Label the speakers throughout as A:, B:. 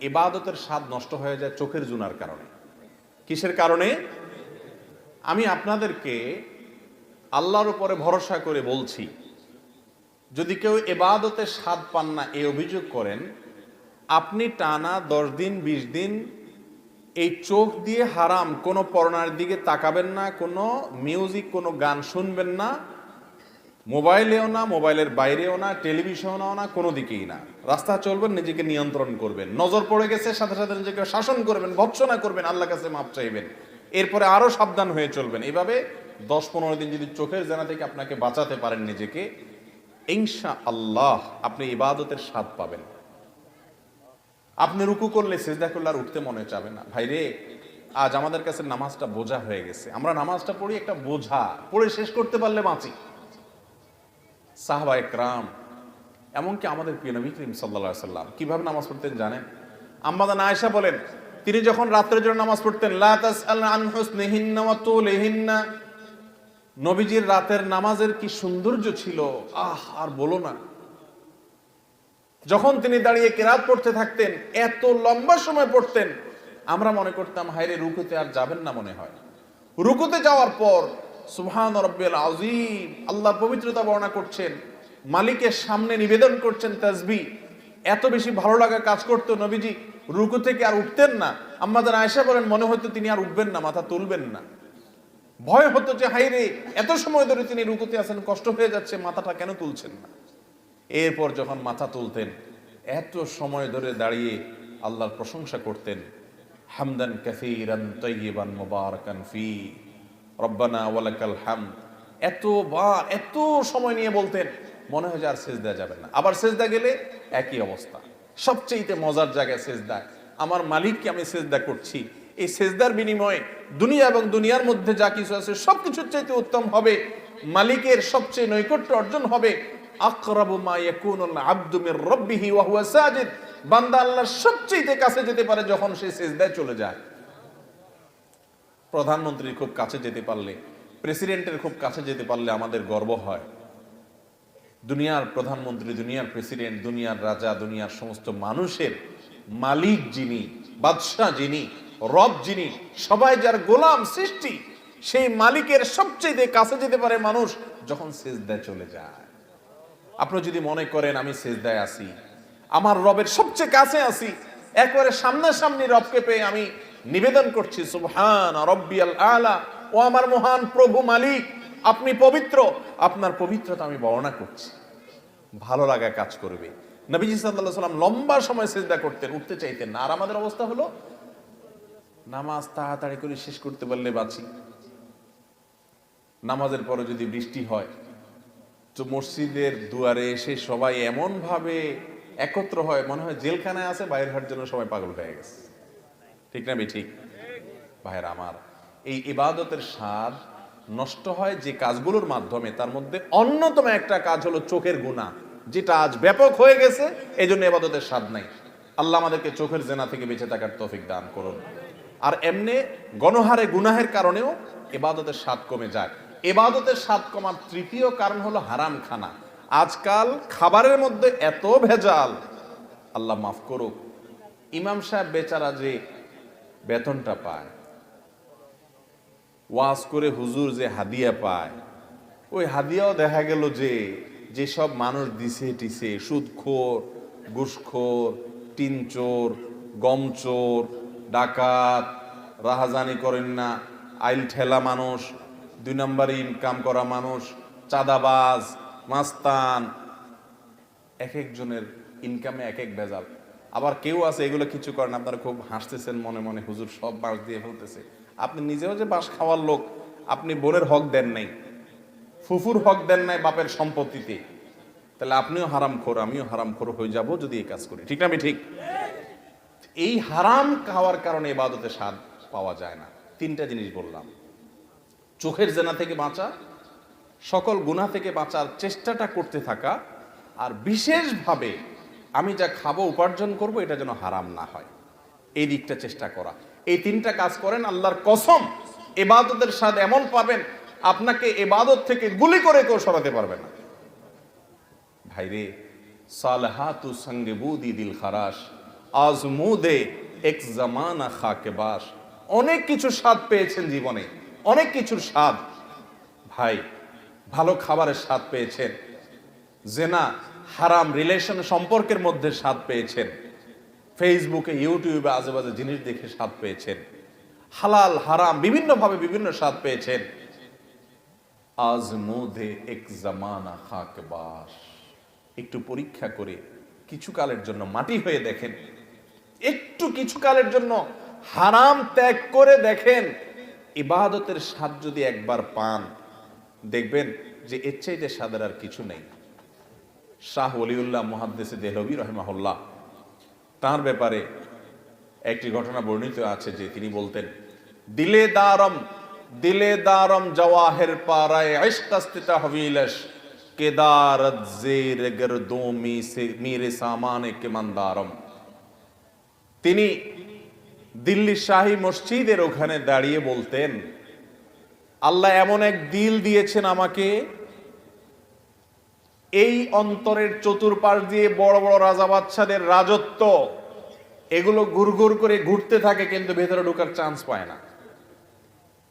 A: ইবাদতের স্বাদ নষ্ট হয়ে যায় চোখের জুনার কারণে। কিসের কারণে? আমি আপনাদেরকে আল্লাহর উপরে ভরসা করে বলছি, যদি কেউ ইবাদতের স্বাদ পান না এই অভিযোগ করেন, আপনি টানা 10 দিন 20 দিন এই চোখ দিয়ে হারাম কোনো পর্নোর দিকে তাকাবেন না, কোনো মিউজিক কোনো গান শুনবেন না, মোবাইলেও না, মোবাইলের বাইরেও না, টেলিভিশনেও না, কোনো দিকেই না। রাস্তা চলবেন, নিজেকে নিয়ন্ত্রণ করবেন, নজর পড়ে গেছে সাথে সাথে নিজেকে শাসন করবেন, ভৎসনা করবেন, আল্লাহর কাছে মাপ চাইবেন, এরপরে আরো সাবধান হয়ে চলবেন। এভাবে 10-15 দিন যদি চোখের জেনা থেকে আপনাকে বাঁচাতে পারেন নিজেকে, ইনশাআল্লাহ আপনি ইবাদতের স্বাদ পাবেন। আপনি রুকু করলে, সিজদা করলে আর উঠতে মনে চাবে না। ভাইরে, আজ আমাদের কাছে নামাজটা বোঝা হয়ে গেছে। আমরা নামাজটা পড়ি একটা বোঝা, পড়ে শেষ করতে পারলে বাঁচি। সাহাবা একরাম, এমনকি আমাদের প্রিয় নবী করিম সাল্লাল্লাহু আলাইহি সাল্লাম কিভাবে নামাজ পড়তেন জানেন? আম্মা জান আয়েশা বলেন, তিনি যখন রাত্রের জন্য নামাজ পড়তেন, লা তাসআল আন হুসনিহিন্না ওয়া তুলিহিন্না, নবীজির রাতের নামাজের কি সৌন্দর্য ছিল, আর বলো না। যখন তিনি দাঁড়িয়ে কিরাত পড়তে থাকতেন, এত লম্বা সময় পড়তেন, আমরা মনে করতাম হায়রে রুকুতে আর যাবেন না মনে হয়। রুকুতে যাওয়ার পর সুবহান রাব্বিয়াল আযীম, আল্লাহর পবিত্রতা বর্ণনা করছেন, মালিকের সামনে নিবেদন করছেন তাসবিহ। এত বেশি ভালো লাগা কাজ করতো, নবীজি রুকু থেকে আর উঠতেন না। আম্মা জান আয়েশা বলেন, মনে হতো তিনি আর উঠবেন না, মাথা তুলবেন না। ভয় হতো যে হায়রে এত সময় ধরে তিনি রুকুতে আছেন, কষ্ট হয়ে যাচ্ছে, মাথাটা কেন তুলছেন না। এরপর যখন মাথা তুলতেন, এত সময় ধরে দাঁড়িয়ে আল্লাহর প্রশংসা করতেন, হামদান কাসীরান তাইয়িবান মুবারাকান ফি রব্বানা ওয়ালাকাল হামদ। এত সময় নিয়ে বলতেন, মনে হয় যে আর সিজদা যাবেন না। আবার সিজদা গেলে একই অবস্থা। সবচেয়ে মজার জায়গায় সিজদা, আমার মালিককে আমি সিজদা করছি, এই সিজদার বিনিময়ে দুনিয়া এবং দুনিয়ার মধ্যে যা কিছু আছে সবকিছুর চাইতে উত্তম হবে, মালিকের সবচেয়ে নৈকট্য অর্জন হবে। আকরাবু মা ইয়াকুনুল আবদু মির রাব্বিহি ওয়া হুয়া সাজিদ, বান্দা আল্লাহর সবচেয়ে কাছে যেতে পারে যখন সে সিজদায় চলে যায়। প্রধানমন্ত্রীর খুব কাছে যেতে পারলে, প্রেসিডেন্টের খুব কাছে যেতে পারলে আমাদের গর্ব হয়। দুনিয়ার প্রধানমন্ত্রী, দুনিয়ার প্রেসিডেন্ট, দুনিয়ার রাজা, দুনিয়ার সমস্ত মানুষের মালিক যিনি, বাদশাহ যিনি, রব যিনি, সবাই যার গোলাম সৃষ্টি, সেই মালিকের সবচেয়ে কাছে যেতে পারে মানুষ যখন সিজদায় চলে যায়। আপনি যদি মনে করেন আমি সিজদায় আছি, আমার রবের সবচেয়ে কাছে আছি, একবারে সামনাসামনি রবকে পেয়ে আমি নিবেদন করছি সুবহান রাব্বিয়াল আলা, ও আমার মহান প্রভু মালিক, আপনি পবিত্র, আপনার পবিত্রতা আমি বর্ণনা করছি, ভালো লাগা কাজ করবে। নবীজি সাল্লাল্লাহু আলাইহি ওয়াসাল্লাম লম্বা সময় সিজদা করতেন, উঠতে চাইতেন না। আর আমাদের অবস্থা হলো, নামাজ তাড়াতাড়ি করে শেষ করতে পারলে বাঁচি। নামাজের পরে যদি বৃষ্টি হয়, তো মসজিদের দুয়ারে এসে সবাই এমন ভাবে একত্র হয়, মনে হয় জেলখানায় আছে, বাইরে হওয়ার জন্য সবাই পাগল হয়ে গেছে। ঠিক না ঠিক? ভাইরা আমার, এই ইবাদতের স্বাদ নষ্ট হয় যে কাজগুলোর মাধ্যমে, তার মধ্যে অন্যতম একটা কাজ হলো চোখের গুনাহ, যেটা আজ ব্যাপক হয়ে গেছে। এই জন্য ইবাদতের স্বাদ নাই। আল্লাহ আমাদেরকে চোখের জেনা থেকে বেঁচে থাকার তৌফিক দান করুন। আর এমনি গণহারে গুনাহের কারণেও ইবাদতের স্বাদ কমে যায়। ইবাদতের স্বাদ কমার তৃতীয় কারণ হলো হারাম খানা। আজকাল খাবারের মধ্যে এত ভেজাল, আল্লাহ মাফ করুক, ইমাম সাহেব বেচারা যে বেতনটা পায়, ওয়াজ করে হুজুর যে হাদিয়া পায়, ওই হাদিয়াও দেখা গেল যে যেসব মানুষ দিছে টিছে, সুদখোর, ঘুষখোর, টিনচোর, গমচোর, ডাকাত, রাহাজানি করেন না, আইল ঠেলা মানুষ, 2 নম্বরে ইনকাম করা মানুষ, চাঁদাবাজ, মাস্তান, এক একজনের ইনকামে এক এক ভেজাল। আবার কেউ আছে এগুলো কিছু করেন, আপনারা খুব হাসতেছেন মনে মনে, হুজুর সব বাঁশ দিয়ে ফেলতেছে। আপনি নিজেও যে বাঁশ খাওয়ার লোক, আপনি বোনের হক দেন নাই, ফুফুর হক দেন নাই বাপের সম্পত্তিতে, তাহলে আপনিও হারামখোর, আমিও হারামখোর হয়ে যাব যদি এই কাজ করি। ঠিক না ঠিক? এই হারাম খাওয়ার কারণে ইবাদতের স্বাদ পাওয়া যায় না। 3টা জিনিস বললাম, চোখের জেনা থেকে বাঁচা, সকল গুনাহ থেকে বাঁচার চেষ্টাটা করতে থাকা, আর বিশেষভাবে আমি যা খাবো উপার্জন করব এটা যেন হারাম না হয়, এই দিকটা চেষ্টা করা। এই 3টা কাজ করেন, আল্লাহর কসম ইবাদতের স্বাদ এমন পাবেন, আপনাকে ইবাদত থেকে গুলি করে কেউ সরাতে পারবে না। ভাইরে, সালাহাতু সঙ্গে বুদি দিল খারাস, আজমুদে এক জামানা খাকে বাস। অনেক কিছু স্বাদ পেয়েছেন জীবনে, অনেক কিছুর স্বাদ। ভাই, ভালো খাবারের স্বাদ পেয়েছেন, জেনা হারাম রিলেশন সম্পর্কের মধ্যে স্বাদ পেয়েছেন, ফেসবুকে ইউটিউবে আজেবাজে জিনিস দেখে স্বাদ পেয়েছেন, হালাল হারাম বিভিন্নভাবে বিভিন্ন স্বাদ পেয়েছেন। আজমুদে এক জামানা খাকে বাস। একটু পরীক্ষা করে কিছু কালের জন্য মাটি হয়ে দেখেন, একটু কিছু কালের জন্য হারাম ত্যাগ করে দেখেন, ইবাদতের স্বাদ যদি একবার পান, দেখবেন যে এর চাইতে স্বাদের আর কিছু নেই। শাহ ওলিউল্লাহ মুহাদ্দিস দেহলভী রাহিমাহুল্লাহ, তার ব্যাপারে একটি ঘটনা বর্ণিত আছে যে তিনি বলতেন, দিলে দারম জওয়াহের পারায় ইশকাস্তিতা হবিলাস কেদারত জের গরদোমি সে মেরে সামানে কে মন্দারম। তিনি দিল্লি শাহী মসজিদের ওখানে দাঁড়িয়ে বলতেন, আল্লাহ এমন এক দিল দিয়েছেন আমাকে, এই অন্তরের চতুর্পাশ দিয়ে বড় বড় রাজা বাদশাদের রাজত্ব, এগুলো ঘুরঘুর করে ঘুরতে থাকে, কিন্তু ভেতরে ঢোকার চান্স পায় না।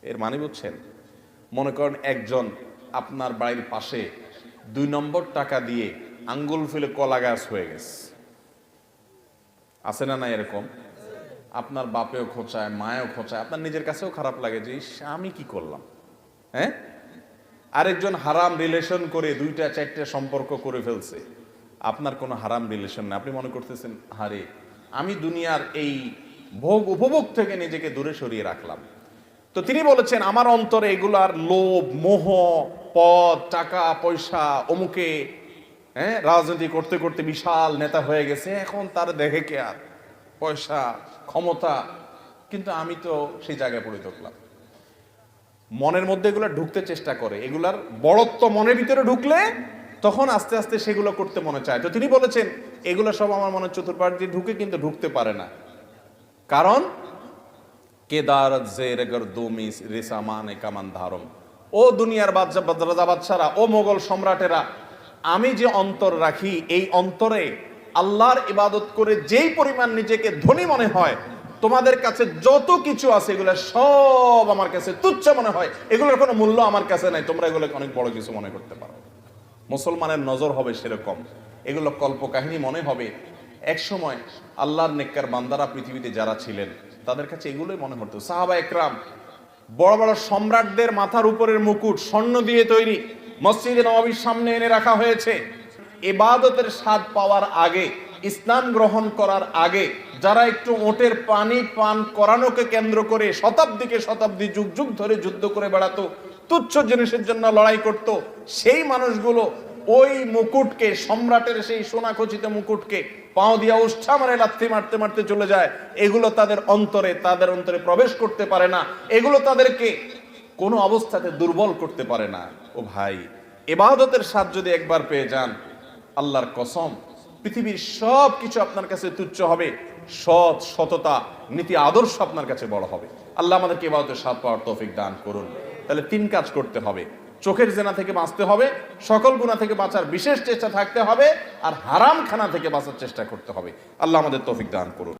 A: এর মানে বুঝছেন? মনে করেন একজন আপনার বাড়ির পাশে 2 নম্বর টাকা দিয়ে আঙ্গুল ফেলে কলা গাছ হয়ে গেছে, আছে না? না এরকম আপনার বাপেও খোঁচায়, মায়েও খোঁচায়, আপনার নিজের কাছেও খারাপ লাগে যে আমি কি করলাম। হ্যাঁ, আরেকজন হারাম রিলেশন করে 2টা 4টা সম্পর্ক করে ফেলছে, আপনার কোনো হারাম রিলেশন না, আপনি মনে করতেছেন হারে আমি দুনিয়ার এই ভোগ উপভোগ থেকে নিজেকে দূরে সরিয়ে রাখলাম। তো তিনি বলেছেন, আমার অন্তরে এগুলার লোভ, মোহ, পদ, টাকা পয়সা, অমুকে রাজনীতি করতে করতে বিশাল নেতা হয়ে গেছে, এখন তার দেখে কে আর, পয়সা ক্ষমতা, কিন্তু আমি তো সেই জায়গায় পড়ে থাকলাম। মনের মধ্যে এগুলো ঢুকতে চেষ্টা করে, এগুলার বড়ত্ব মনের ভিতরে ঢুকলে তখন আস্তে আস্তে সেগুলো করতে মনে চায়। তো তিনি বলেছেন, এগুলো সব আমার মনের চতুর্পাশ দিয়ে ঢুকে, কিন্তু ঢুকতে পারে না, কারণ কেদারত জের গরদোমি রেসামানে কামান ধারম। ও দুনিয়ার রাজা বাদশারা, ও মোগল সম্রাটেরা, আমি যে অন্তর রাখি, এই অন্তরে আল্লাহর ইবাদত করে যেই পরিমাণ নিজেকে ধনী মনে হয়, তোমাদের কাছে যত কিছু আছে এগুলো সব আমার কাছে তুচ্ছ মনে হয়, এগুলোর কোনো মূল্য আমার কাছে নাই, তোমরা এগুলোকে অনেক বড় কিছু মনে করতে পারো। মুসলমানের নজর হবে সেরকম, এগুলো কল্পকাহিনী মনে হবে। এক সময় আল্লাহর নেককার বান্দারা পৃথিবীতে যারা ছিলেন, তাদের কাছে এগুলোই মনে হতো। সাহাবা একরাম, বড় বড় সম্রাটদের মাথার উপরের মুকুট স্বর্ণ দিয়ে তৈরি, মসজিদে নববীর সামনে এনে রাখা হয়েছে। ইবাদতের স্বাদ পাওয়ার আগে, ইসলাম গ্রহণ করার আগে, যারা একটু ওটের পানি পান করানোকে কেন্দ্র করে শতাব্দীকে শতাব্দী, যুগ যুগ ধরে যুদ্ধ করে বেড়াতো, তুচ্ছ জিনিসের জন্য লড়াই করত, সেই মানুষগুলো ওই মুকুটকে, সম্রাটের সেই সোনা খচিত মুকুটকে পাও দিয়া উষ্ঠা মারে লাথি মারতে মারতে চলে যায়। এগুলো তাদের অন্তরে প্রবেশ করতে পারে না, এগুলো তাদেরকে কোনো অবস্থাতে দুর্বল করতে পারে না। ও ভাই, ইবাদতের স্বাদ যদি একবার পেয়ে যান, আল্লাহর কসম, পৃথিবীর সব কিছু আপনার কাছে তুচ্ছ হবে, সততা, নীতি আদর্শ আপনার কাছে বড় হবে। আল্লাহ আমাদেরকে ইবাদতের স্বাদ পাওয়ার তৌফিক দান করুন। তাহলে 3 কাজ করতে হবে, চোখের জেনা থেকে বাঁচতে হবে, সকল গুনাহ থেকে বাঁচার বিশেষ চেষ্টা থাকতে হবে, আর হারাম খানা থেকে বাঁচার চেষ্টা করতে হবে। আল্লাহ আমাদের তৌফিক দান করুন।